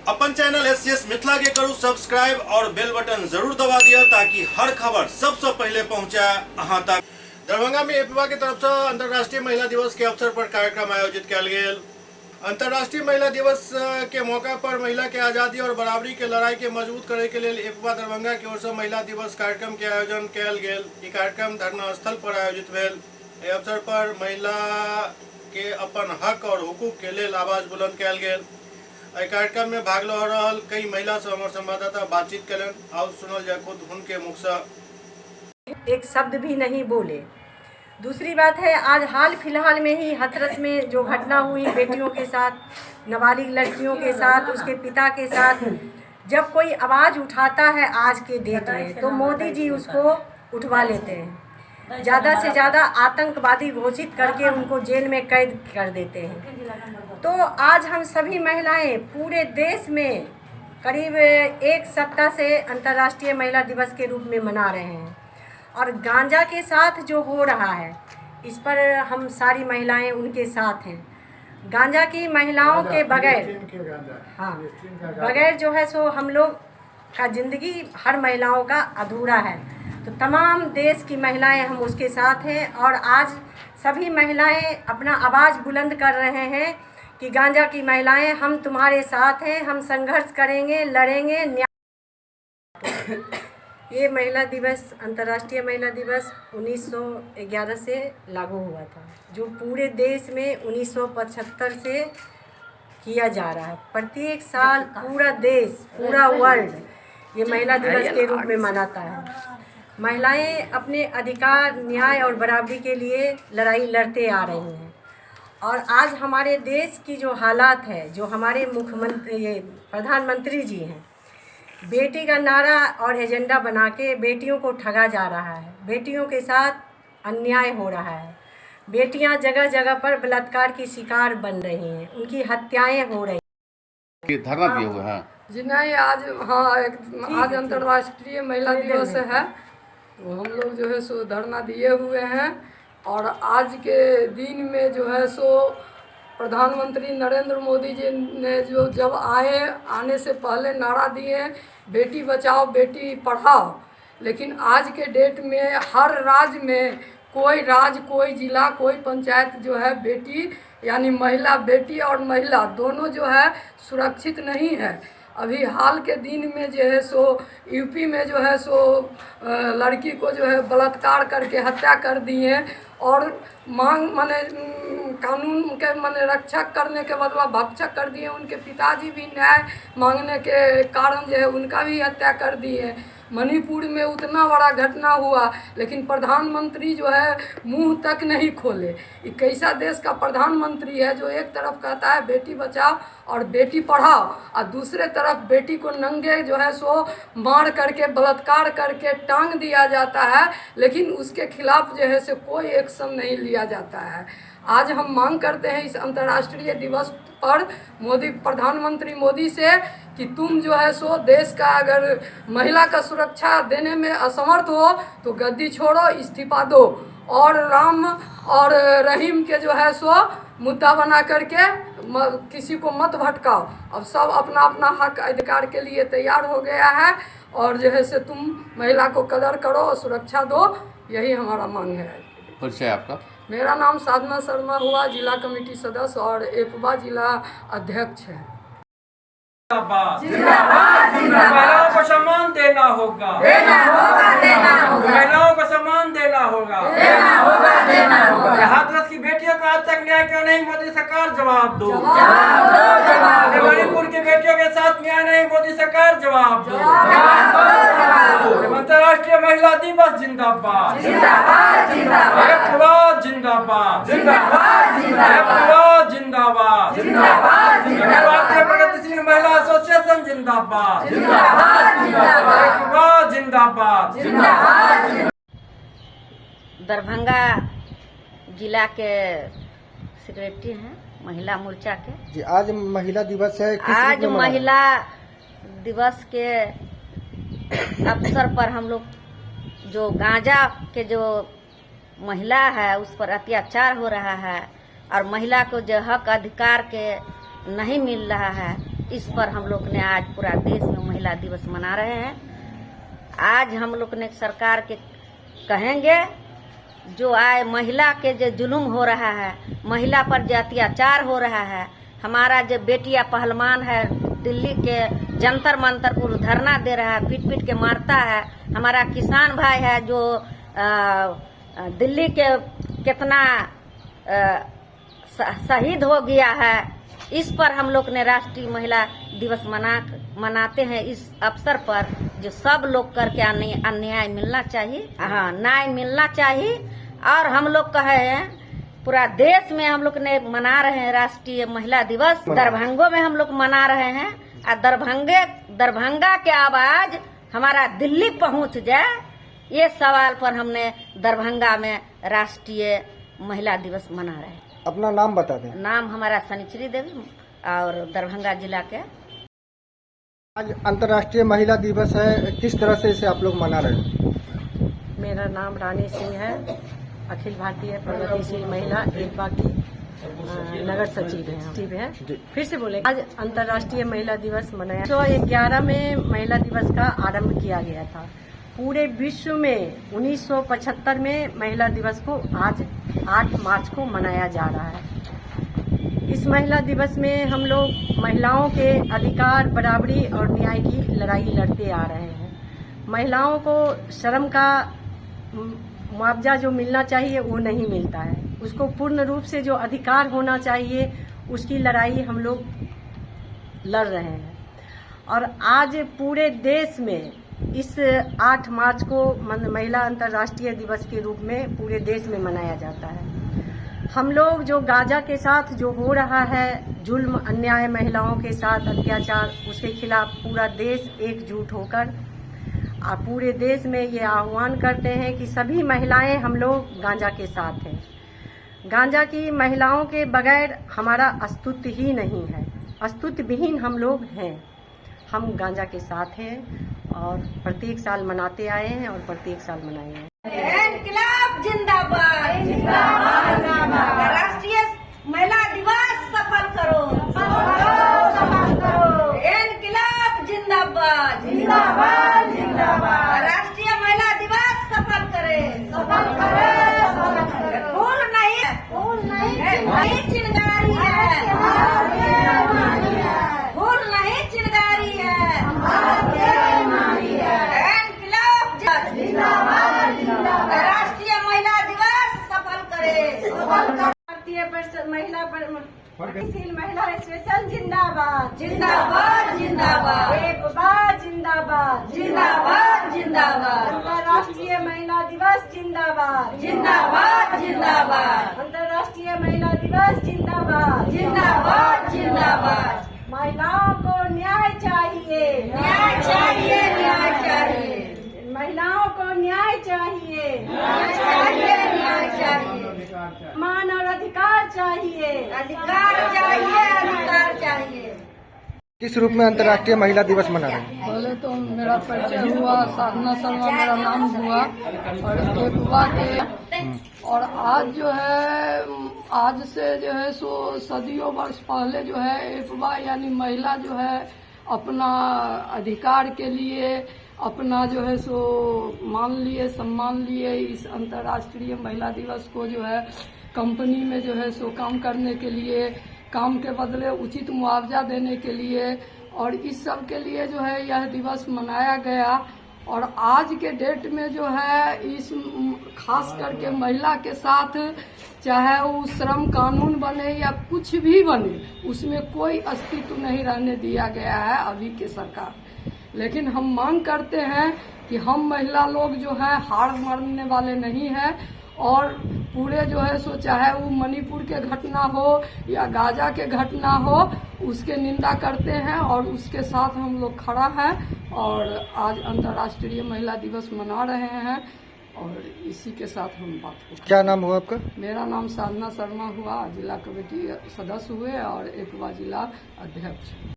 अपन channel SCS Mithila के करू subscribe और बेल बटन जरूर दबा दिया ताकि हर खबर सबसे पहले पहुंचा अहां तक। दरभंगा में एपीवा की तरफ से अंतर्राष्ट्रीय महिला दिवस के अवसर पर कार्यक्रम आयोजित किया गया। अंतर्राष्ट्रीय महिला दिवस के मौका पर महिला के आज़ादी और बराबरी के लड़ाई के मजबूत करे के लिए एपीवा दरभंगा की ओर से महिला दिवस कार्यक्रम के आयोजन किया गया। ई कार्यक्रम धरना स्थल पर आयोजित भेल। एहि अवसर पर महिला के अपन हक और हुकूक के लिए आवाज बुलंद किया गया। कार्यक्रम में भाग ले रहा कई महिला से हमारे संवाददाता बातचीत करें। आओ सुनल जाए खुद उनके मुख से। एक शब्द भी नहीं बोले। दूसरी बात है, आज हाल फिलहाल में ही हाथरस में जो घटना हुई बेटियों के साथ, नाबालिग लड़कियों के साथ, उसके पिता के साथ, जब कोई आवाज़ उठाता है आज के डेट में तो मोदी जी उसको उठवा लेते हैं। ज़्यादा से ज़्यादा आतंकवादी घोषित करके उनको जेल में कैद कर देते हैं। तो आज हम सभी महिलाएं पूरे देश में करीब एक सप्ताह से अंतर्राष्ट्रीय महिला दिवस के रूप में मना रहे हैं। और गांजा के साथ जो हो रहा है इस पर हम सारी महिलाएं उनके साथ हैं। गांजा की महिलाओं के बगैर जो है सो हम लोग का ज़िंदगी हर महिलाओं का अधूरा है। तो तमाम देश की महिलाएं हम उसके साथ हैं और आज सभी महिलाएं अपना आवाज़ बुलंद कर रहे हैं कि गांजा की महिलाएं हम तुम्हारे साथ हैं, हम संघर्ष करेंगे, लड़ेंगे। ये महिला दिवस, अंतर्राष्ट्रीय महिला दिवस 1911 से लागू हुआ था, जो पूरे देश में 1975 से किया जा रहा है। प्रत्येक साल पूरा देश, पूरा वर्ल्ड ये महिला दिवस के रूप में मनाता है। महिलाएं अपने अधिकार, न्याय और बराबरी के लिए लड़ाई लड़ते आ रही हैं। और आज हमारे देश की जो हालात है, जो हमारे मुख्यमंत्री, ये प्रधानमंत्री जी हैं, बेटी का नारा और एजेंडा बना के बेटियों को ठगा जा रहा है। बेटियों के साथ अन्याय हो रहा है। बेटियां जगह जगह पर बलात्कार की शिकार बन रही हैं, उनकी हत्याएं हो रही हैं। धरना दिए हुए हैं जी नहीं, आज अंतर्राष्ट्रीय महिला दिवस है। तो हम लोग जो है सो धरना दिए हुए हैं। और आज के दिन में जो है सो प्रधानमंत्री नरेंद्र मोदी जी ने जो जब आने से पहले नारा दिए बेटी बचाओ बेटी पढ़ाओ, लेकिन आज के डेट में हर राज्य में कोई जिला, कोई पंचायत जो है बेटी यानी महिला, बेटी और महिला दोनों जो है सुरक्षित नहीं है। अभी हाल के दिन में जो है सो यूपी में जो है सो लड़की को जो है बलात्कार करके हत्या कर दिए और माने कानून के माने रक्षक करने के बदला भक्षक कर दिए। उनके पिताजी भी न्याय मांगने के कारण जो है उनका भी हत्या कर दिए। मणिपुर में उतना बड़ा घटना हुआ लेकिन प्रधानमंत्री जो है मुंह तक नहीं खोले। ये कैसा देश का प्रधानमंत्री है जो एक तरफ कहता है बेटी बचाओ और बेटी पढ़ाओ और दूसरे तरफ बेटी को नंगे जो है सो मार करके बलात्कार करके टांग दिया जाता है, लेकिन उसके खिलाफ जो है सो कोई एक्शन नहीं लिया जाता है। आज हम मांग करते हैं इस अंतर्राष्ट्रीय दिवस पर प्रधानमंत्री मोदी से कि तुम जो है सो देश का अगर महिला का सुरक्षा देने में असमर्थ हो तो गद्दी छोड़ो, इस्तीफा दो और राम और रहीम के जो है सो मुद्दा बना करके किसी को मत भटकाओ। अब सब अपना अपना हक अधिकार के लिए तैयार हो गया है और जो है से तुम महिला को कदर करो, सुरक्षा दो, यही हमारा मांग है। परिचय आपका? मेरा नाम साधना शर्मा हुआ, जिला कमेटी सदस्य और एपवा जिला अध्यक्ष है। महिलाओं को सम्मान देना होगा, महिलाओं को सम्मान देना होगा। हाथरस की बेटियों को आज तक न्याय क्यों नहीं, मोदी सरकार जवाब दो। मणिपुर की बेटियों के साथ न्याय नहीं, मोदी सरकार जवाब दो। अंतर्राष्ट्रीय महिला दिवस जिंदाबाद, जिंदाबाद, जिंदाबाद, जिंदाबाद, जिंदाबाद, भारतीय प्रगतिशील महिला एसोसिएशन जिंदाबाद, जिंदाबाद, जिंदाबाद, जिंदाबाद। दरभंगा जिला के सेक्रेटरी हैं महिला मोर्चा के। जी, आज महिला दिवस है। आज महिला दिवस के अवसर पर हम लोग जो गांजा के जो महिला है उस पर अत्याचार हो रहा है और महिला को जो हक अधिकार के नहीं मिल रहा है इस पर हम लोग ने आज पूरा देश में महिला दिवस मना रहे हैं। आज हम लोग ने सरकार के कहेंगे, जो आए महिला के जो जुल्म हो रहा है, महिला पर जो अत्याचार हो रहा है, हमारा जो बेटिया पहलवान है दिल्ली के जंतर मंतर पर धरना दे रहा है, पीट पीट के मारता है, हमारा किसान भाई है जो दिल्ली के कितना शहीद हो गया है, इस पर हम लोग ने राष्ट्रीय महिला दिवस मनाते हैं। इस अवसर पर जो सब लोग करके अन्याय मिलना चाहिए, हाँ न्याय मिलना चाहिए। और हम लोग कहे हैं पूरा देश में हम लोग ने मना रहे हैं राष्ट्रीय महिला दिवस। दरभंगों में हम लोग मना रहे हैं और दरभंगा के आवाज हमारा दिल्ली पहुंच जाए, ये सवाल पर हमने दरभंगा में राष्ट्रीय महिला दिवस मना रहे हैं। अपना नाम बता दें। नाम हमारा शनिचरी देवी और दरभंगा जिला के। आज अंतर्राष्ट्रीय महिला दिवस है, किस तरह से इसे आप लोग मना रहे हैं? मेरा नाम रानी सिंह है, अखिल भारतीय प्रगतिशील महिला एकता की नगर सचिव है। फिर से बोले, आज अंतर्राष्ट्रीय महिला दिवस मनाया। 1911 में महिला दिवस का आरंभ किया गया था। पूरे विश्व में 1975 में महिला दिवस को आज 8 मार्च को मनाया जा रहा है। इस महिला दिवस में हम लोग महिलाओं के अधिकार, बराबरी और न्याय की लड़ाई लड़ते आ रहे हैं। महिलाओं को श्रम का मुआवजा जो मिलना चाहिए वो नहीं मिलता है, उसको पूर्ण रूप से जो अधिकार होना चाहिए उसकी लड़ाई हम लोग लड़ रहे हैं। और आज पूरे देश में इस 8 मार्च को महिला अंतर्राष्ट्रीय दिवस के रूप में पूरे देश में मनाया जाता है। हम लोग जो गाजा के साथ जो हो रहा है जुल्म, अन्याय, महिलाओं के साथ अत्याचार, उसके खिलाफ पूरा देश एकजुट होकर पूरे देश में ये आह्वान करते हैं कि सभी महिलाएं हम लोग गांजा के साथ हैं। गांजा की महिलाओं के बगैर हमारा अस्तित्व ही नहीं है, अस्तित्व विहीन हम लोग हैं। हम गांजा के साथ हैं और प्रत्येक साल मनाते आए हैं और प्रत्येक साल मनाए हैं। इनकलाब जिंदाबाद, जिंदाबाद, जिंदाबाद। राष्ट्रीय महिला दिवस सफल करो, सफल करो। इनकलाब जिंदाबाद, जिंदाबाद, जिंदाबाद। राष्ट्रीय महिला दिवस सफल करे, सफल करे, सफल करे। फूल नहीं चिंगारी है, फूल नहीं चिंगारी है। इनकलाब जिंदाबाद, जिंदाबाद। राष्ट्रीय महिला दिवस सफल करे, सफल करे। महिला प्रगतिशील महिला स्पेशल जिंदाबाद, जिंदाबाद, जिंदाबाद। एक बार जिंदाबाद, जिंदाबाद, जिंदाबाद। अंतर्राष्ट्रीय महिला दिवस जिंदाबाद, जिंदाबाद, जिंदाबाद। अंतर्राष्ट्रीय महिला दिवस जिंदाबाद, जिंदाबाद, जिंदाबाद। महिलाओं को न्याय चाहिए, न्याय चाहिए, न्याय चाहिए। महिलाओं को न्याय चाहिए, न्याय चाहिए, न्याय चाहिए। मान और अधिकार चाहिए, अधिकार चाहिए, अधिकार चाहिए। किस रूप में अंतर्राष्ट्रीय महिला दिवस मना रहे हैं? पहले तो मेरा परिचय हुआ, साधना शर्मा मेरा नाम हुआ और एकवा के। और आज जो है, आज से जो है सो सदियों वर्ष पहले जो है एकवा यानी महिला जो है अपना अधिकार के लिए अपना जो है सो मान लिए, सम्मान लिए। इस अंतर्राष्ट्रीय महिला दिवस को जो है कंपनी में जो है सो काम करने के लिए, काम के बदले उचित मुआवजा देने के लिए और इस सब के लिए जो है यह दिवस मनाया गया। और आज के डेट में जो है इस खास करके महिला के साथ चाहे वो श्रम कानून बने या कुछ भी बने, उसमें कोई अस्तित्व नहीं रहने दिया गया है अभी के सरकार। लेकिन हम मांग करते हैं कि हम महिला लोग जो है हार मानने वाले नहीं हैं और पूरे जो है सो चाहे वो मणिपुर के घटना हो या गाजा के घटना हो, उसके निंदा करते हैं और उसके साथ हम लोग खड़ा हैं। और आज अंतर्राष्ट्रीय महिला दिवस मना रहे हैं और इसी के साथ हम बात करते हैं। क्या नाम हुआ आपका? मेरा नाम साधना शर्मा हुआ, जिला कमेटी सदस्य हुए और एकवा जिला अध्यक्ष।